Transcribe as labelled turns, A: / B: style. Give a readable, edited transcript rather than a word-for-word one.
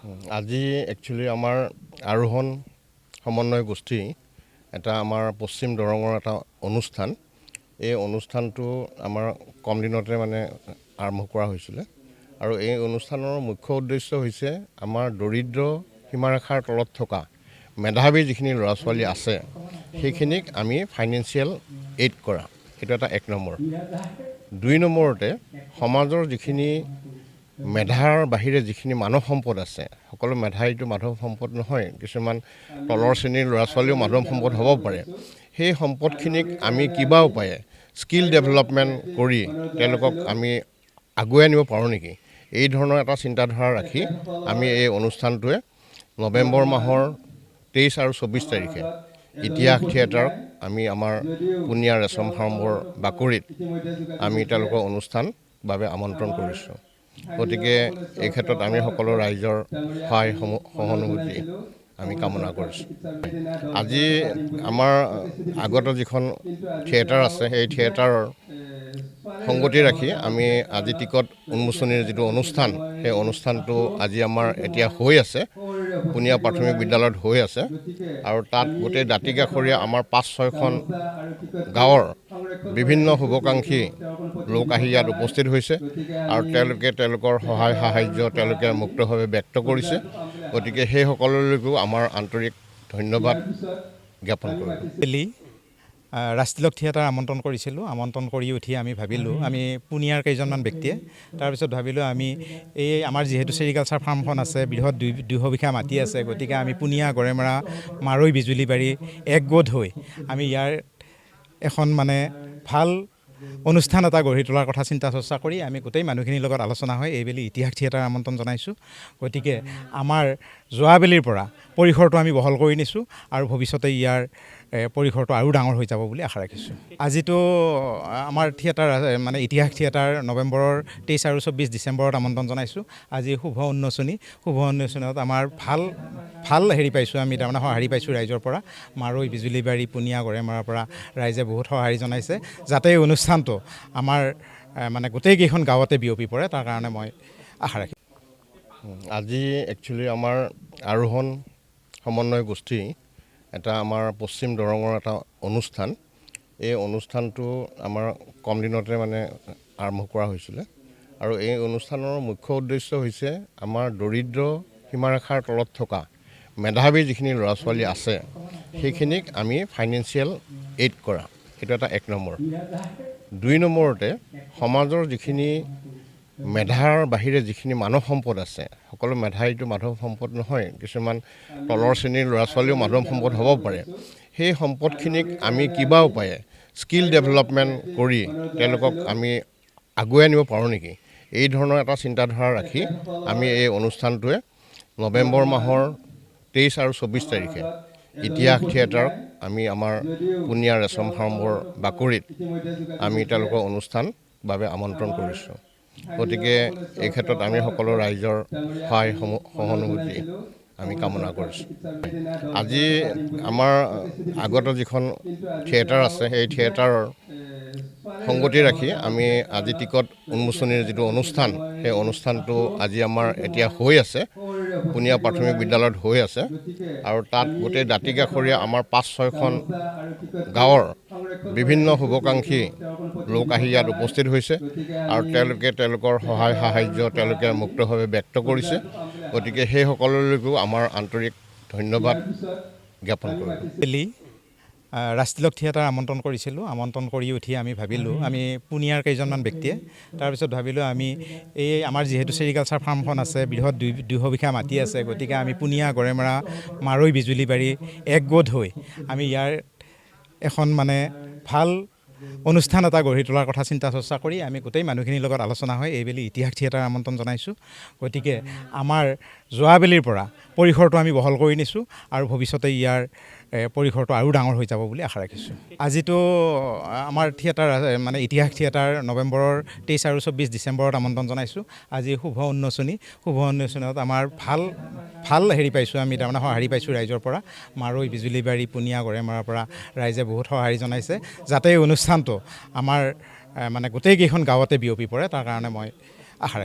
A: আজি একচুৱেলি আমাৰ আৰোহণ সমন্বয় গোষ্ঠী এটা আমাৰ পশ্চিম দৰঙৰ এটা অনুষ্ঠান। এই অনুষ্ঠানটো আমাৰ কম দিনতে আৰম্ভ কৰা হৈছিলে আৰু এই অনুষ্ঠানৰ মুখ্য উদ্দেশ্য হৈছে আমাৰ দৰিদ্ৰ সীমাৰেখাৰ তলত থকা মেধাৱী যিখিনি ল'ৰা ছোৱালী আছে সেইখিনিক আমি ফাইনেন্সিয়েল এইড কৰা, সেইটো এটা 1 নম্বৰ। 2 নম্বৰতে সমাজৰ যিখিনি মেধাৰ বাহিৰে যিখিনি মানৱ সম্পদ আছে, সকলো মেধাইটো মানৱ সম্পদ নহয়, কিছুমান তলৰ শ্ৰেণীৰ ল'ৰা ছোৱালীও মানৱ সম্পদ হ'ব পাৰে। সেই সম্পদখিনিক আমি কিবা উপায়ে স্কিল ডেভেলপমেণ্ট কৰি তেওঁলোকক আমি আগুৱাই নিব পাৰোঁ নেকি, এই ধৰণৰ এটা চিন্তাধাৰা ৰাখি আমি এই অনুষ্ঠানটোৱে নৱেম্বৰ মাহৰ 23 আৰু 24 তাৰিখে ইতিহাস থিয়েটাৰক আমি আমাৰ পুনিয়া ৰেচম ফাৰ্মৰ বাকৰিত আমি তেওঁলোকৰ অনুষ্ঠান বাবে আমন্ত্ৰণ কৰিছোঁ। গতিকে এই ক্ষেত্ৰত আমি সকলো ৰাইজৰ সহায় সহানুভূতি আমি কামনা কৰিছোঁ। আজি আমাৰ আগত যিখন থিয়েটাৰ আছে সেই থিয়েটাৰৰ সংগতি ৰাখি আমি আজি টিকট উন্মোচনীৰ যিটো অনুষ্ঠান, সেই অনুষ্ঠানটো আজি আমাৰ এতিয়া হৈ আছে, পুনিয়া প্ৰাথমিক বিদ্যালয়ত হৈ আছে আৰু তাত গোটেই দাঁতিকাষৰীয়া আমাৰ 5-6খন গাঁৱৰ বিভিন্ন শুভাকাংক্ষী লোক আহি ইয়াত উপস্থিত হৈছে আৰু তেওঁলোকে তেওঁলোকৰ সহায় সাহাৰ্য তেওঁলোকে মুক্তভাৱে ব্যক্ত কৰিছে। গতিকে সেই সকলোলৈকো আমাৰ আন্তৰিক ধন্যবাদ জ্ঞাপন কৰিলোঁ।
B: ৰাষ্ট্ৰীয় থিয়েটাৰ আমন্ত্ৰণ কৰিছিলোঁ। আমন্ত্ৰণ কৰি উঠি আমি ভাবিলোঁ, আমি পুনিয়াৰ কেইজনমান ব্যক্তিয়ে তাৰপিছত ভাবিলোঁ আমি এই আমাৰ যিহেতু চেৰিকালচাৰ ফাৰ্মখন আছে, বৃহৎ 200 বিঘা মাটি আছে, গতিকে আমি পুনিয়া গড়েমৰা মাৰৈ বিজুলীবাৰী একগোট হৈ আমি ইয়াৰ এখন ভাল অনুষ্ঠান এটা গঢ়ি তোলাৰ কথা চিন্তা চৰ্চা কৰি আমি গোটেই মানুহখিনিৰ লগত আলোচনা হৈ এইবেলি ইতিহাস থিয়েটাৰ আমন্ত্ৰণ জনাইছোঁ। গতিকে আমাৰ যোৱাবেলিৰ পৰা পৰিসৰটো আমি বহল কৰি নিছোঁ আৰু ভৱিষ্যতে ইয়াৰ পৰিসৰটো আৰু ডাঙৰ হৈ যাব বুলি আশা ৰাখিছোঁ। আজিতো আমাৰ থিয়েটাৰ ইতিহাস থিয়েটাৰ নৱেম্বৰৰ 23 আৰু 24 ডিচেম্বৰত আমন্ত্ৰণ জনাইছোঁ। আজি শুভ উন্মোচনীত আমাৰ ভাল হেৰি পাইছোঁ, আমি সঁহাৰি পাইছোঁ ৰাইজৰ পৰা। মাৰৈ বিজুলীবাৰী পুনিয়া গড়েমৰাৰ পৰা ৰাইজে বহুত সঁহাৰি জনাইছে যাতে এই অনুষ্ঠানটো আমাৰ গোটেইকেইখন গাঁৱতে বিয়পি পৰে, তাৰ কাৰণে মই আশা ৰাখিছোঁ।
A: আজি একচুৱেলি আমাৰ আৰোহণ সমন্বয় গোষ্ঠী এটা আমাৰ পশ্চিম দৰঙৰ এটা অনুষ্ঠান। এই অনুষ্ঠানটো আমাৰ কম দিনতে আৰম্ভ কৰা হৈছিলে আৰু এই অনুষ্ঠানৰ মুখ্য উদ্দেশ্য হৈছে আমাৰ দৰিদ্ৰ সীমাৰেখাৰ তলত থকা মেধাৱী যিখিনি ল'ৰা ছোৱালী আছে সেইখিনিক আমি ফাইনেন্সিয়েল এইড কৰা, সেইটো এটা 1 নম্বৰ। 2 নম্বৰতে সমাজৰ যিখিনি মেধাৰ বাহিৰে যিখিনি মানৱ সম্পদ আছে, সকলো মেধাইটো মানৱ সম্পদ নহয়, কিছুমান তলৰ শ্ৰেণীৰ ল'ৰা ছোৱালীও মানৱ সম্পদ হ'ব পাৰে। সেই সম্পদখিনিক আমি কিবা উপায়ে স্কিল ডেভেলপমেণ্ট কৰি তেওঁলোকক আমি আগুৱাই নিব পাৰোঁ নেকি, এই ধৰণৰ এটা চিন্তাধাৰা ৰাখি আমি এই অনুষ্ঠানটোৱে নৱেম্বৰ মাহৰ 23 আৰু 24 তাৰিখে ইতিহাস থিয়েটাৰক আমি আমাৰ পুনিয়া ৰেচম ফাৰ্মৰ বাকৰিত আমি তেওঁলোকৰ অনুষ্ঠান বাবে আমন্ত্ৰণ কৰিছোঁ। গতিকে এই ক্ষেত্ৰত আমি সকলো ৰাইজৰ সহায় সহানুভূতি আমি কামনা কৰিছোঁ। আজি আমাৰ আগত যিখন থিয়েটাৰ আছে সেই থিয়েটাৰৰ সংগতি ৰাখি আমি আজি টিকট উন্মোচনীৰ যিটো অনুষ্ঠান, সেই অনুষ্ঠানটো আজি আমাৰ এতিয়া হৈ আছে, পুনিয়া প্ৰাথমিক বিদ্যালয়ত হৈ আছে আৰু তাত গোটেই দাঁতিকাষৰীয়া আমাৰ 5-6খন গাঁৱৰ বিভিন্ন শুভাকাংক্ষী লোক আহি ইয়াত উপস্থিত হৈছে আৰু তেওঁলোকে তেওঁলোকৰ সহায় সাহাৰ্য তেওঁলোকে মুক্তভাৱে ব্যক্ত কৰিছে। গতিকে সেই সকলোলৈকো আমাৰ আন্তৰিক ধন্যবাদ জ্ঞাপন কৰিলোঁ।
B: ৰাষ্ট্ৰীয় থিয়েটাৰ আমন্ত্ৰণ কৰিছিলোঁ। আমন্ত্ৰণ কৰি উঠি আমি ভাবিলোঁ, আমি পুনিয়াৰ কেইজনমান ব্যক্তিয়ে তাৰপিছত ভাবিলোঁ আমি এই আমাৰ যিহেতু চেৰিকালচাৰ ফাৰ্মখন আছে, বৃহৎ 200 বিঘা মাটি আছে, গতিকে আমি পুনিয়া গড়েমৰা মাৰৈ বিজুলীবাৰী একগোট হৈ আমি ইয়াৰ এখন ভাল অনুষ্ঠান এটা গঢ়ি তোলাৰ কথা চিন্তা চৰ্চা কৰি আমি গোটেই মানুহখিনিৰ লগত আলোচনা হৈ এইবেলি ইতিহাস থিয়েটাৰ আমন্ত্ৰণ জনাইছোঁ। গতিকে আমাৰ যোৱাবেলিৰ পৰা পৰিসৰটো আমি বহল কৰি নিছোঁ আৰু ভৱিষ্যতে ইয়াৰ পৰিসৰটো আৰু ডাঙৰ হৈ যাব বুলি আশা ৰাখিছোঁ। আজিতো আমাৰ থিয়েটাৰ ইতিহাস থিয়েটাৰ নৱেম্বৰৰ 23 আৰু 24 ডিচেম্বৰত আমন্ত্ৰণ জনাইছোঁ। আজি শুভ উন্মোচনীত আমাৰ ভাল হেৰি পাইছোঁ, আমি সঁহাৰি পাইছোঁ ৰাইজৰ পৰা। মাৰৈ বিজুলীবাৰী পুনিয়া গড়েমৰাৰ পৰা ৰাইজে বহুত সঁহাৰি জনাইছে যাতে এই অনুষ্ঠানটো আমাৰ গোটেইকেইখন গাঁৱতে বিয়পি পৰে, তাৰ কাৰণে মই আশা ৰাখিছোঁ।